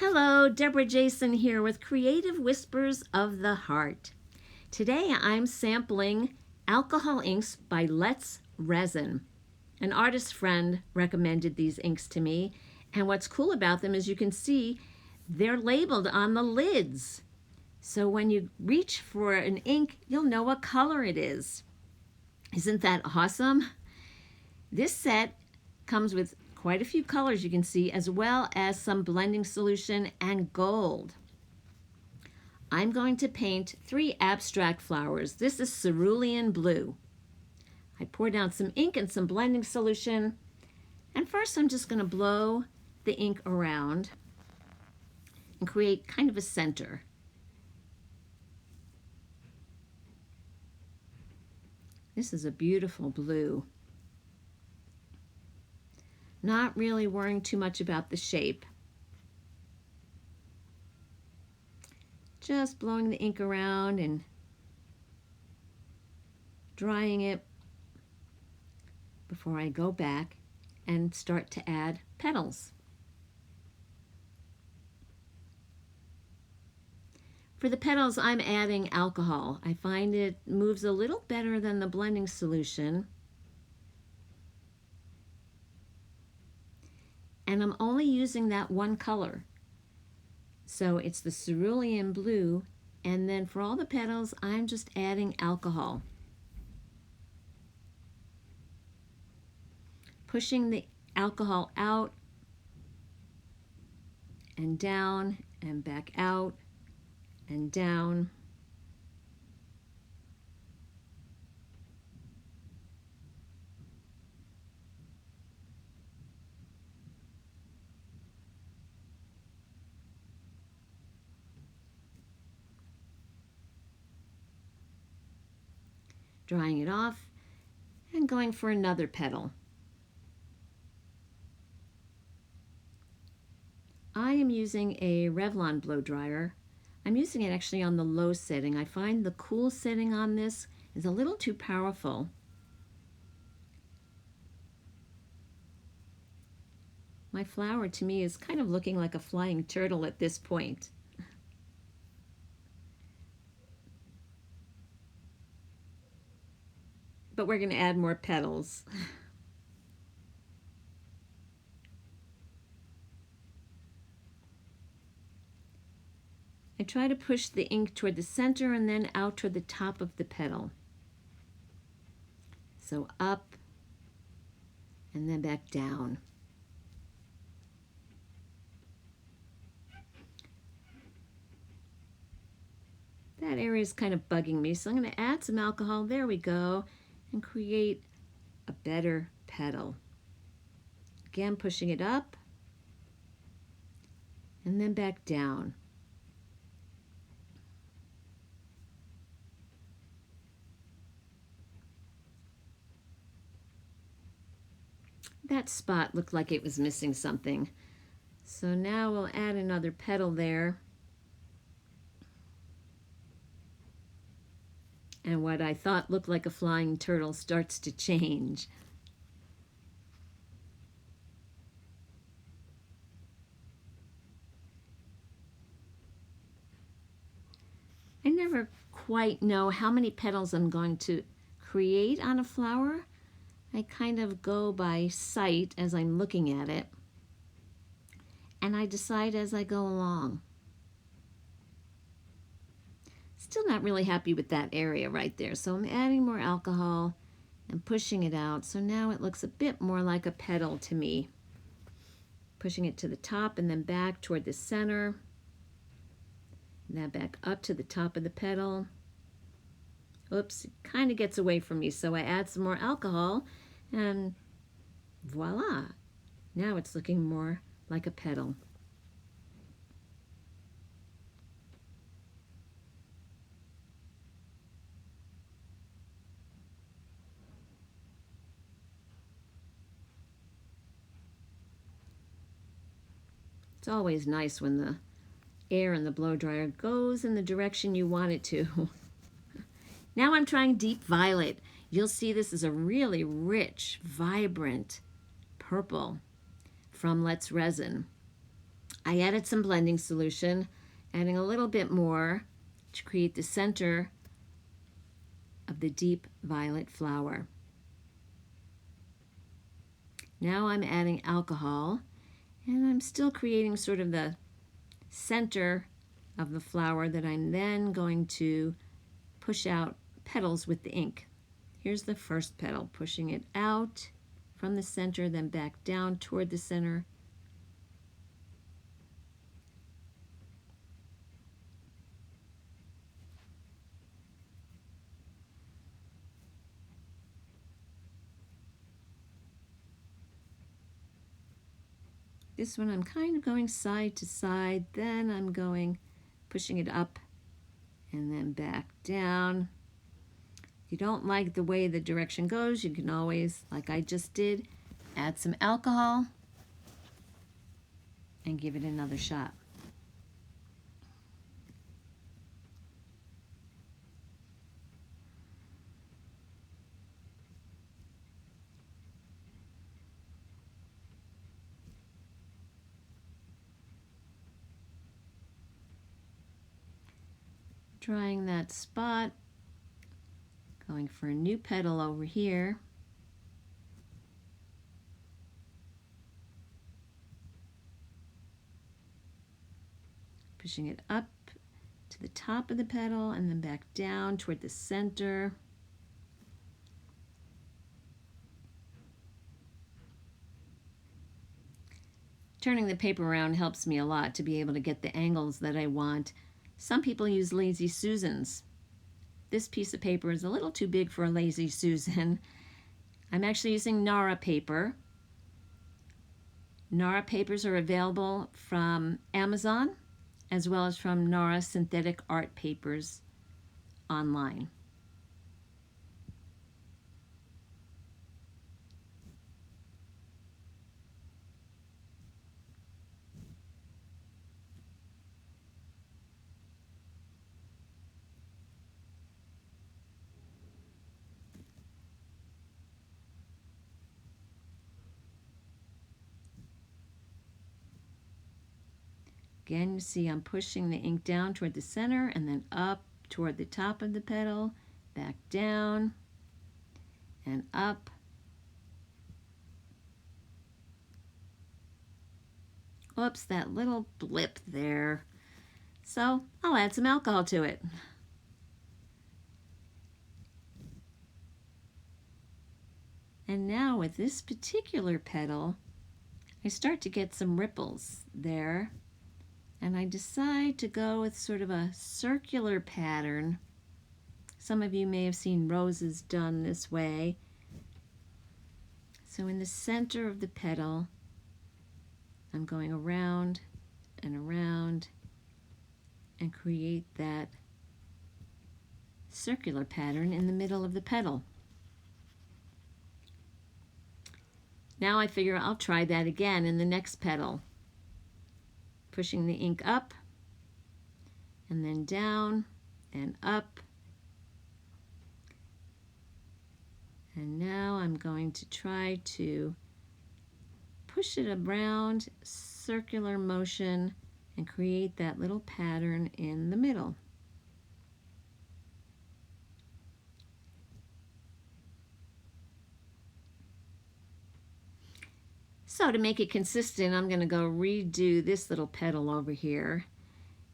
Hello, Debra Jason here with Creative Whispers of the Heart. Today I'm sampling alcohol inks by Resin. An artist friend recommended these inks to me, and what's cool about them is you can see they're labeled on the lids. So when you reach for an ink, you'll know what color it is. Isn't that awesome? This set comes with quite a few colors you can see, as well as some blending solution and gold. I'm going to paint 3 abstract flowers. This is Cerulean Blue. I pour down some ink and some blending solution, and first I'm just going to blow the ink around and create kind of a center. This is a beautiful blue. Not really worrying too much about the shape. Just blowing the ink around and drying it before I go back and start to add petals. For the petals, I'm adding alcohol. I find it moves a little better than the blending solution. And I'm only using that one color. So it's the Cerulean Blue, and then for all the petals, I'm just adding alcohol. Pushing the alcohol out and down and back out and down. Drying it off and going for another petal. I am using a Revlon blow dryer. I'm using it actually on the low setting. I find the cool setting on this is a little too powerful. My flower to me is kind of looking like a flying turtle at this point. But we're going to add more petals. I try to push the ink toward the center and then out toward the top of the petal. So up and then back down. That area is kind of bugging me, so I'm going to add some alcohol. There we go. And create a better petal. Again, pushing it up and then back down. That spot looked like it was missing something. So now we'll add another petal there. And what I thought looked like a flying turtle starts to change. I never quite know how many petals I'm going to create on a flower. I kind of go by sight as I'm looking at it, and I decide as I go along. Still not really happy with that area right there, so I'm adding more alcohol and pushing it out, so now it looks a bit more like a petal to me. Pushing it to the top and then back toward the center, and then back up to the top of the petal. Oops, it kind of gets away from me, so I add some more alcohol, and voila! Now it's looking more like a petal. It's always nice when the air in the blow dryer goes in the direction you want it to. Now I'm trying Deep Violet. You'll see this is a really rich, vibrant purple from Resin. I added some blending solution, adding a little bit more to create the center of the deep violet flower. Now I'm adding alcohol, and I'm still creating sort of the center of the flower that I'm then going to push out petals with the ink. Here's the first petal, pushing it out from the center, then back down toward the center. This one I'm kind of going side to side, then I'm going pushing it up and then back down. If you don't like the way the direction goes, you can always, like I just did, add some alcohol and give it another shot. Drying that spot, going for a new petal over here. Pushing it up to the top of the petal and then back down toward the center. Turning the paper around helps me a lot to be able to get the angles that I want. Some people use Lazy Susans. This piece of paper is a little too big for a Lazy Susan. I'm actually using Nara paper. Nara papers are available from Amazon as well as from Nara Synthetic Art Papers online. Again, you see I'm pushing the ink down toward the center and then up toward the top of the petal, back down and up. Whoops, that little blip there. So I'll add some alcohol to it. And now with this particular petal, I start to get some ripples there. And I decide to go with sort of a circular pattern. Some of you may have seen roses done this way. So in the center of the petal, I'm going around and around and create that circular pattern in the middle of the petal. Now I figure I'll try that again in the next petal. Pushing the ink up and then down and up. And now I'm going to try to push it around, circular motion, and create that little pattern in the middle. So to make it consistent, I'm going to go redo this little petal over here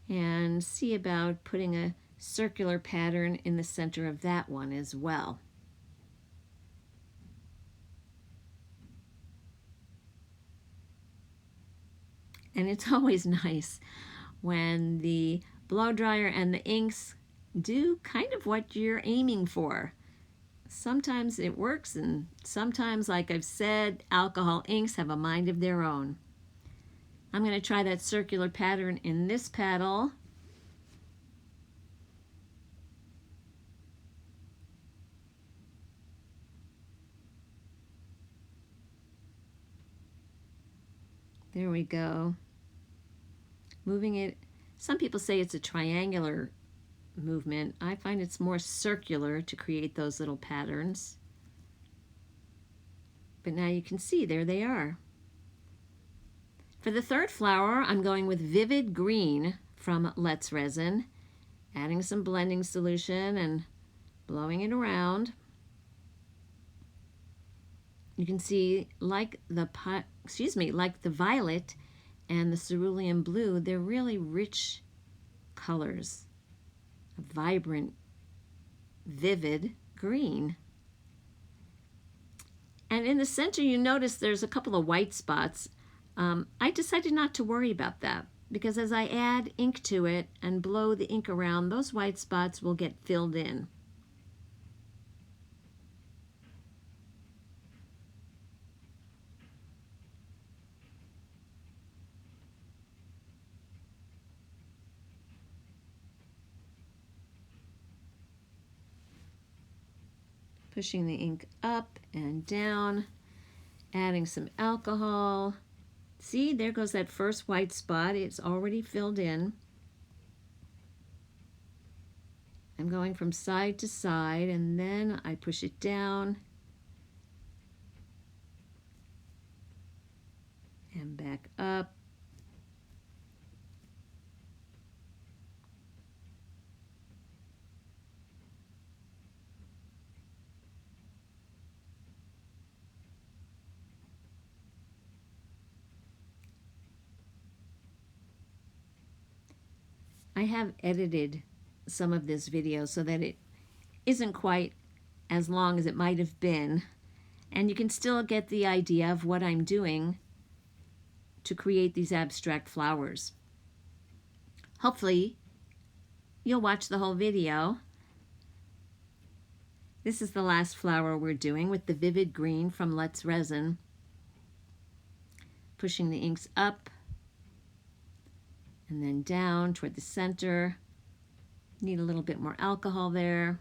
and see about putting a circular pattern in the center of that one as well. And it's always nice when the blow dryer and the inks do kind of what you're aiming for. Sometimes it works, and sometimes, like I've said, alcohol inks have a mind of their own. I'm going to try that circular pattern in this petal. There we go. Moving it, some people say it's a triangular movement. I find it's more circular to create those little patterns. But now you can see, there they are. For the third flower, I'm going with Vivid Green from Let's Resin, adding some blending solution and blowing it around. You can see like the violet and the Cerulean Blue, they're really rich colors. A vibrant, vivid green. And in the center, you notice there's a couple of white spots. I decided not to worry about that because as I add ink to it and blow the ink around, those white spots will get filled in. Pushing the ink up and down, adding some alcohol. See, there goes that first white spot. It's already filled in. I'm going from side to side, and then I push it down and back up. I have edited some of this video so that it isn't quite as long as it might have been, and you can still get the idea of what I'm doing to create these abstract flowers. Hopefully, you'll watch the whole video. This is the last flower we're doing with the Vivid Green from Let's Resin. Pushing the inks up and then down toward the center. Need a little bit more alcohol there.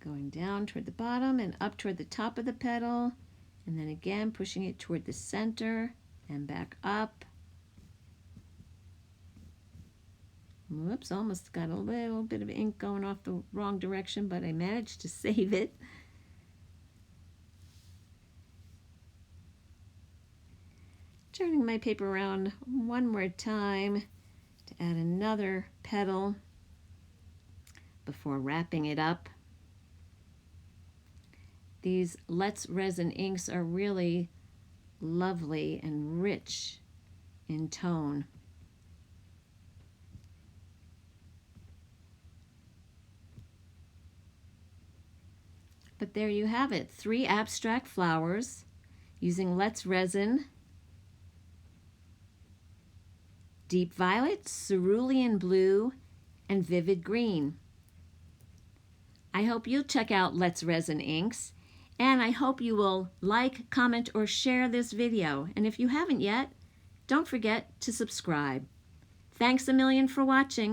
Going down toward the bottom and up toward the top of the petal, and then again pushing it toward the center and back up. Whoops, almost got a little bit of ink going off the wrong direction, but I managed to save it. Turning my paper around one more time to add another petal before wrapping it up. These Let's Resin inks are really lovely and rich in tone. But there you have it, 3 abstract flowers using Let's Resin, Deep Violet, Cerulean Blue, and Vivid Green. I hope you'll check out Let's Resin inks. And I hope you will like, comment, or share this video. And if you haven't yet, don't forget to subscribe. Thanks a million for watching.